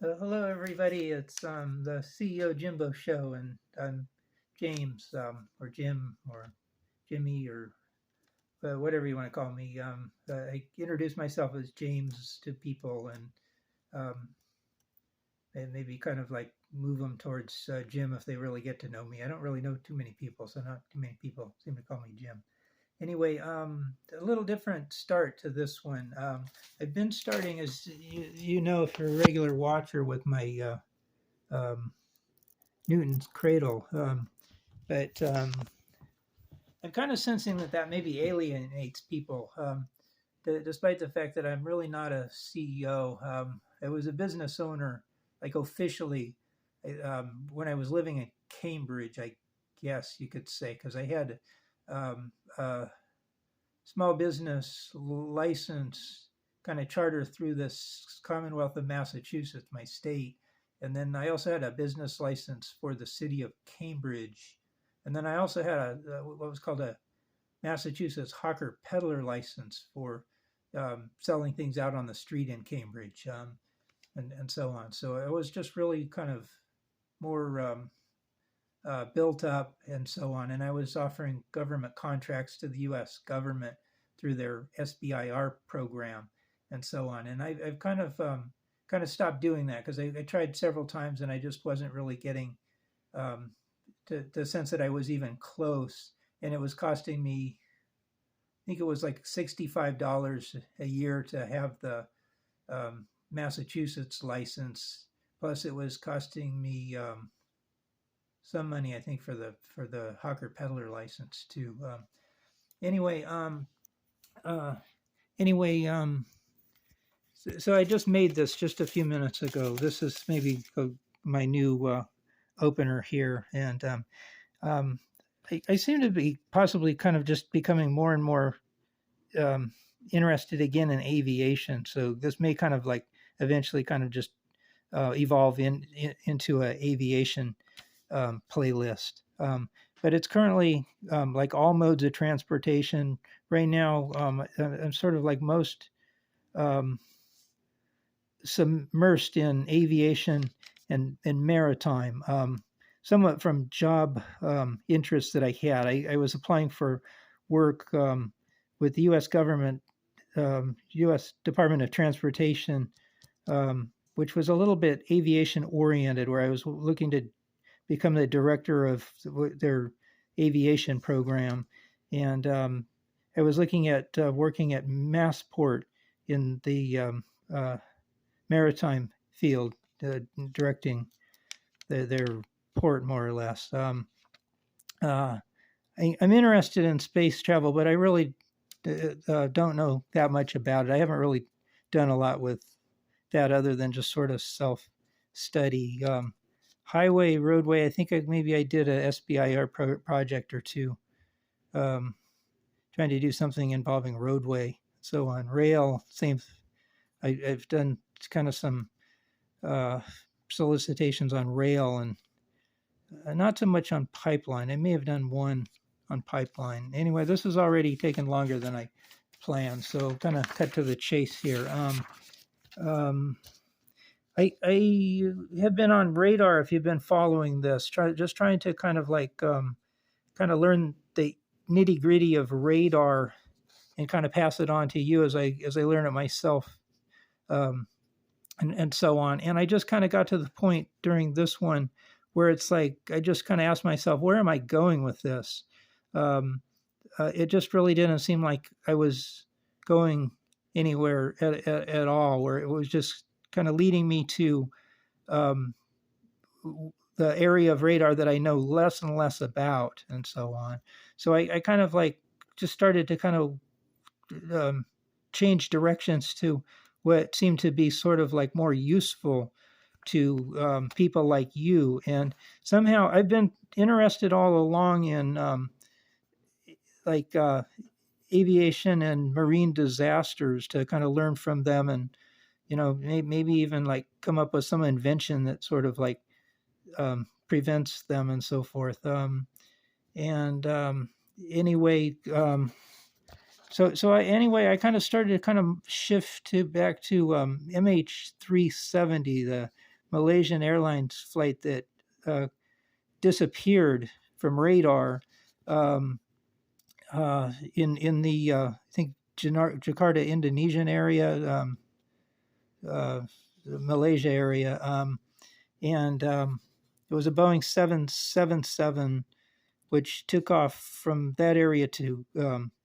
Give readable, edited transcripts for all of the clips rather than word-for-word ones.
Hello, everybody. It's the CEO Jimbo Show, and I'm James, or Jim, or Jimmy, or whatever you want to call me. I introduce myself as James to people, um, and maybe kind of like move them towards Jim if they really get to know me. I don't really know too many people, so not too many people seem to call me Jim. Anyway, a little different start to this one. I've been starting, as you know, if you're a regular watcher, with my Newton's cradle. But I'm kind of sensing that maybe alienates people, despite the fact that I'm really not a CEO. I was a business owner, like officially, when I was living in Cambridge, I guess you could say, because I had a small business license kind of charter through this Commonwealth of Massachusetts, my state. And then I also had a business license for the city of Cambridge. And then I also had what was called a Massachusetts hawker peddler license for selling things out on the street in Cambridge, and so on. So it was just really kind of more built up and so on. And I was offering government contracts to the U.S. government through their SBIR program and so on. And I've kind of stopped doing that because I tried several times and I just wasn't really getting um, to the sense that I was even close. And it was costing me, I think it was like $65 a year to have the Massachusetts license. Plus, it was costing me some money, I think, for the hawker peddler license too. Anyway, uh, anyway, so I just made this just a few minutes ago. This is maybe my new opener here, and um, I seem to be possibly kind of just becoming more and more um, interested again in aviation. So this may kind of like eventually kind of just evolve into a aviation playlist. But it's currently like all modes of transportation right now. I'm sort of like most um, submersed in aviation and maritime, somewhat from job interests that I had. I was applying for work with the U.S. government, U.S. Department of Transportation, which was a little bit aviation oriented, where I was looking to become the director of their aviation program. And I was looking at working at Massport in the maritime field, directing their port, more or less. I'm interested in space travel, but I really don't know that much about it. I haven't really done a lot with that other than just sort of self study. Highway, roadway, I think maybe I did a SBIR project or two, um, trying to do something involving roadway, so on. Rail, same. I've done kind of some uh, solicitations on rail and not so much on pipeline. I may have done one on pipeline. Anyway, this has already taken longer than I planned, so kind of cut to the chase here. Um, I have been on radar if you've been following this, just trying to kind of like kind of learn the nitty gritty of radar and kind of pass it on to you as I learn it myself, um, and so on. And I just kind of got to the point during this one where it's like I just kind of asked myself, where am I going with this? It just really didn't seem like I was going anywhere at all, where it was just kind of leading me to um, the area of radar that I know less and less about, and so on. So I kind of like just started to kind of change directions to what seemed to be sort of like more useful to people like you. And somehow I've been interested all along in like aviation and marine disasters to kind of learn from them, and maybe even like come up with some invention that sort of like prevents them and so forth. And anyway, I kind of started to kind of shift to back to MH370, the Malaysian Airlines flight that disappeared from radar in the I think Jakarta, Indonesian area, the Malaysia area, and it was a Boeing 777, which took off from that area to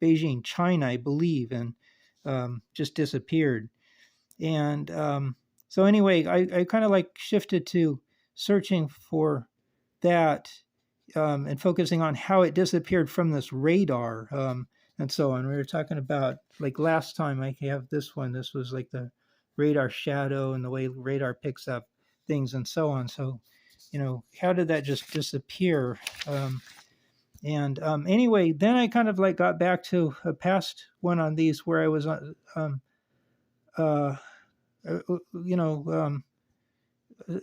Beijing, China, I believe, and just disappeared. And so anyway, I kind of like shifted to searching for that and focusing on how it disappeared from this radar and so on. We were talking about, like last time I have this one, this was like the radar shadow and the way radar picks up things and so on. So, how did that just disappear? Anyway, then I kind of like got back to a past one on these where I was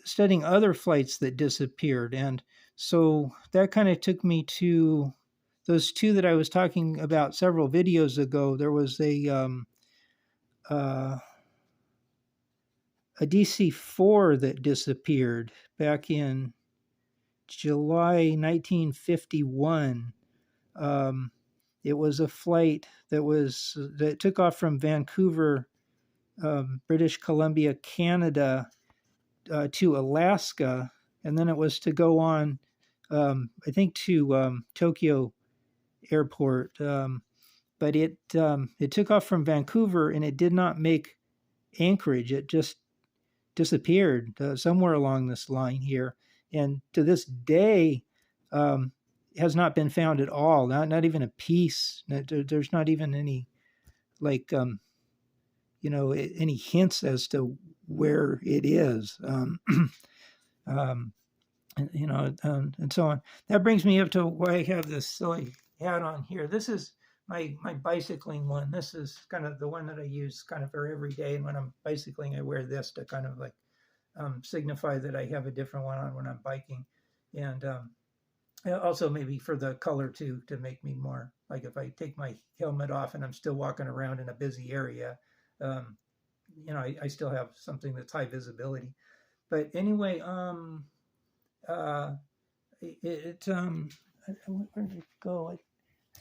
studying other flights that disappeared. And so that kind of took me to those two that I was talking about several videos ago. There was a DC-4 that disappeared back in July 1951. It was a flight that took off from Vancouver, British Columbia, Canada, to Alaska, and then it was to go on, I think, to Tokyo Airport. But it took off from Vancouver and it did not make Anchorage. It just disappeared somewhere along this line here, and to this day has not been found at all. Not even a piece. There's not even any like any hints as to where it is. And so on. That brings me up to why I have this silly hat on here. This is my bicycling one. This is kind of the one that I use kind of for every day. And when I'm bicycling, I wear this to kind of like signify that I have a different one on when I'm biking. And also maybe for the color too, to make me more like if I take my helmet off and I'm still walking around in a busy area, I still have something that's high visibility. But anyway, where did it go?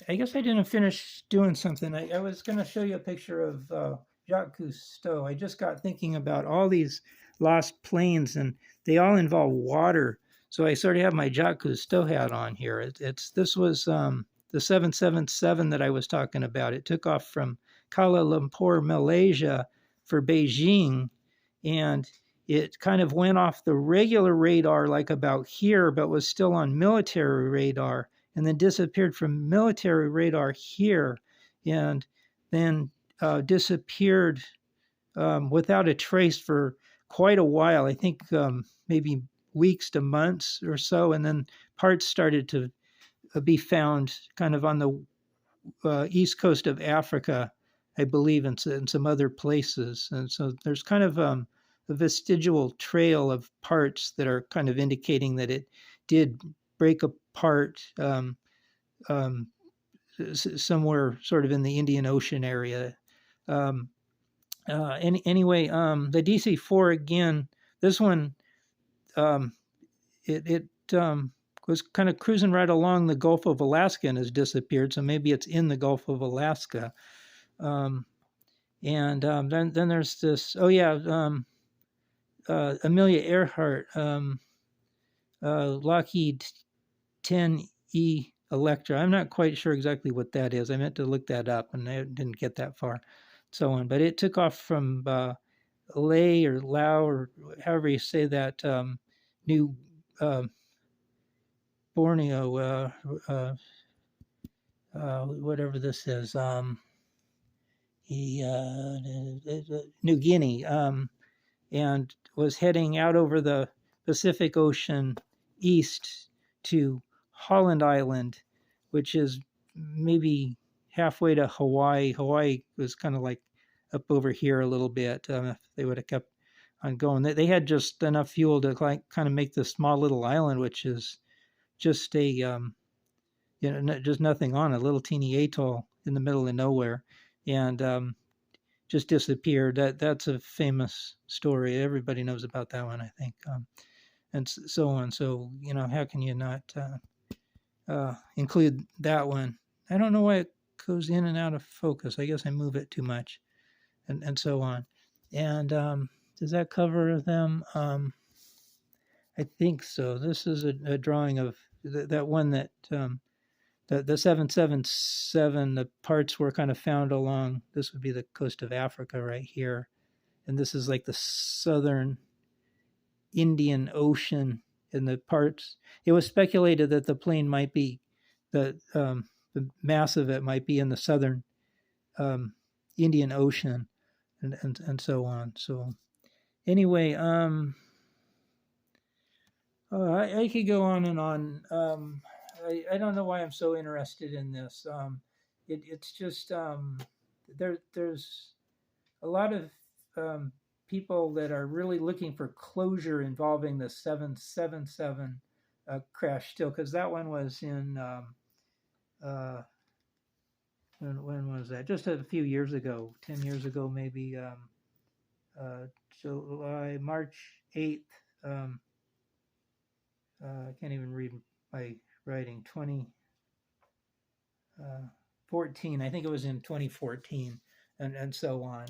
I guess I didn't finish doing something. I was going to show you a picture of Jacques Cousteau. I just got thinking about all these lost planes, and they all involve water. So I sort of have my Jacques Cousteau hat on here. This was the 777 that I was talking about. It took off from Kuala Lumpur, Malaysia, for Beijing, and it kind of went off the regular radar like about here, but was still on military radar, and then disappeared from military radar here, and then disappeared without a trace for quite a while. I think maybe weeks to months or so, and then parts started to be found kind of on the east coast of Africa, I believe, and some other places. And so there's kind of a vestigial trail of parts that are kind of indicating that it did break apart somewhere sort of in the Indian Ocean area. Anyway, the DC-4 again, this one, it was kind of cruising right along the Gulf of Alaska and has disappeared. So maybe it's in the Gulf of Alaska. Then there's this. Oh yeah, Amelia Earhart, Lockheed 10E Electra. I'm not quite sure exactly what that is. I meant to look that up and I didn't get that far. So on, but it took off from Leh or Lao or however you say that, New Borneo, whatever this is, New Guinea, and was heading out over the Pacific Ocean east to Holland Island, which is maybe halfway to Hawaii. Hawaii was kind of like up over here a little bit. If they would have kept on going, they had just enough fuel to kind of make this small little island, which is just a just nothing on a little teeny atoll in the middle of nowhere, and just disappeared. That's a famous story. Everybody knows about that one, I think, and so on. So how can you not include that one? I don't know why it goes in and out of focus. I guess I move it too much, and so on. And does that cover them? I think so. This is a drawing of that one that the 777. The parts were kind of found along. This would be the coast of Africa right here, and this is like the southern Indian Ocean. In the parts, it was speculated that the plane might be the mass of it might be in the southern Indian Ocean, and so on. So anyway, I could go on and on. I don't know why I'm so interested in this. It's just there's a lot of people that are really looking for closure involving the 777 crash still, because that one was in uh, when was that? Just a few years ago, 10 years ago maybe. July, March 8th. I can't even read my writing. 2014. I think it was in 2014, and so on,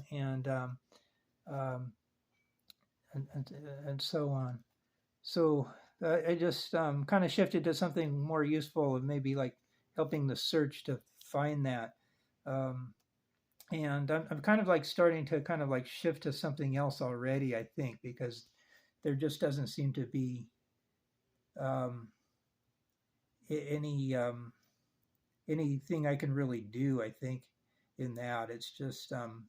um, and so on. So I just kind of shifted to something more useful, of maybe like helping the search to find that. Um, and I'm kind of like starting to kind of like shift to something else already, I think, because there just doesn't seem to be um, any anything I can really do, I think, in that. It's just kind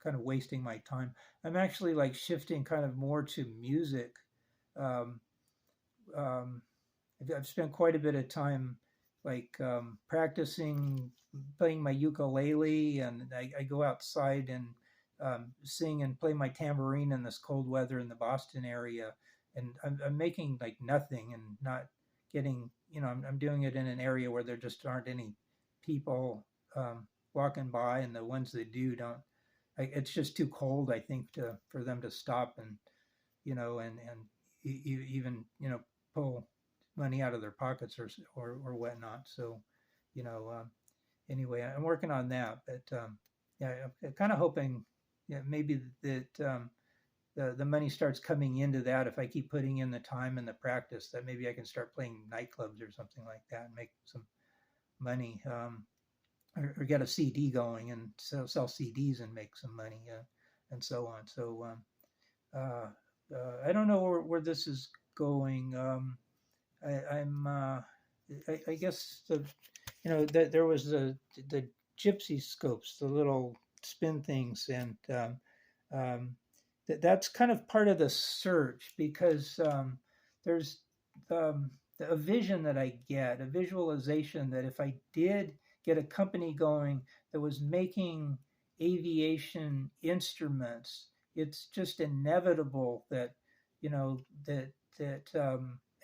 of wasting my time. I'm actually like shifting kind of more to music. Um, um, I've spent quite a bit of time like practicing playing my ukulele, and I go outside and sing and play my tambourine in this cold weather in the Boston area. And I'm making like nothing and not getting, I'm doing it in an area where there just aren't any people walking by, and the ones that do don't. It's just too cold, I think, for them to stop and even pull money out of their pockets or whatnot. So, you know, um, anyway, I'm working on that, but yeah, I'm kind of hoping, yeah, maybe that the money starts coming into that if I keep putting in the time and the practice. That maybe I can start playing nightclubs or something like that and make some money, or get a CD going and sell CDs and make some money, and so on. So. I don't know where this is going. I guess that there was the gypsy scopes, the little spin things, and um, that's kind of part of the search, because there's a vision that I get, a visualization that if I did get a company going that was making aviation instruments, it's just inevitable that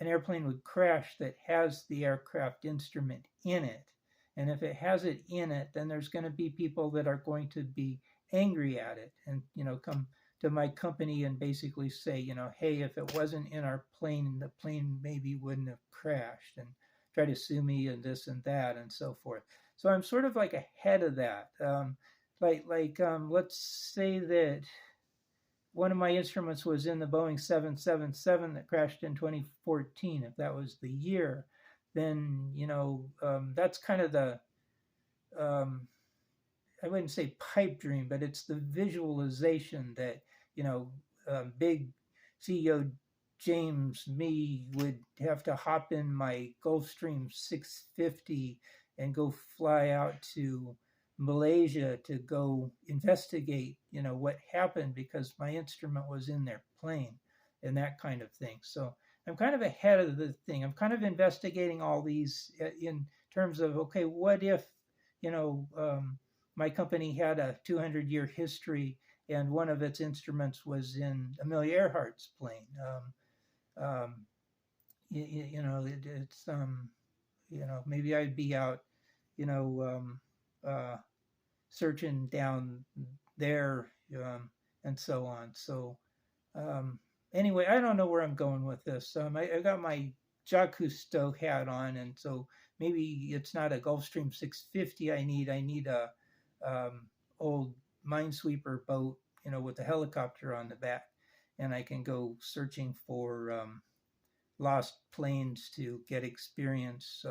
an airplane would crash that has the aircraft instrument in it. And if it has it in it, then there's going to be people that are going to be angry at it, and come to my company and basically say, hey, if it wasn't in our plane, the plane maybe wouldn't have crashed, and try to sue me and this and that and so forth. So I'm sort of like ahead of that. Let's say that one of my instruments was in the Boeing 777 that crashed in 2014. If that was the year, then that's kind of the um, I wouldn't say pipe dream, but it's the visualization that big CEO James me would have to hop in my Gulfstream 650 and go fly out to Malaysia to go investigate, what happened because my instrument was in their plane, and that kind of thing. So I'm kind of ahead of the thing. I'm kind of investigating all these in terms of, okay, what if, you know, my company had a 200-year history, and one of its instruments was in Amelia Earhart's plane. It's maybe I'd be out, you know, um, uh, searching down there, and so on. So um, anyway, I don't know where I'm going with this. I got my Jacques Cousteau hat on, and so maybe it's not a Gulfstream 650 I need. I need a old minesweeper boat, with a helicopter on the back, and I can go searching for lost planes to get experience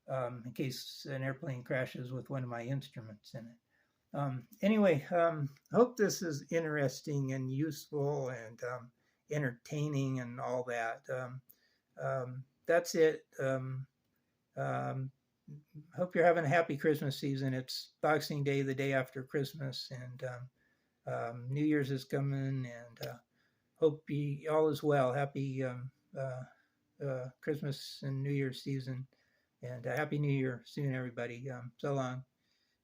in case an airplane crashes with one of my instruments in it. Anyway, hope this is interesting and useful and entertaining and all that. That's it. Um, Hope you're having a happy Christmas season. It's Boxing Day, the day after Christmas, and New Year's is coming. And hope all is well. Happy Christmas and New Year's season, and Happy New Year soon, everybody. So long.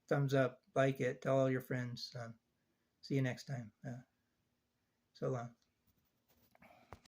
Thumbs up, like it, tell all your friends. See you next time. So long.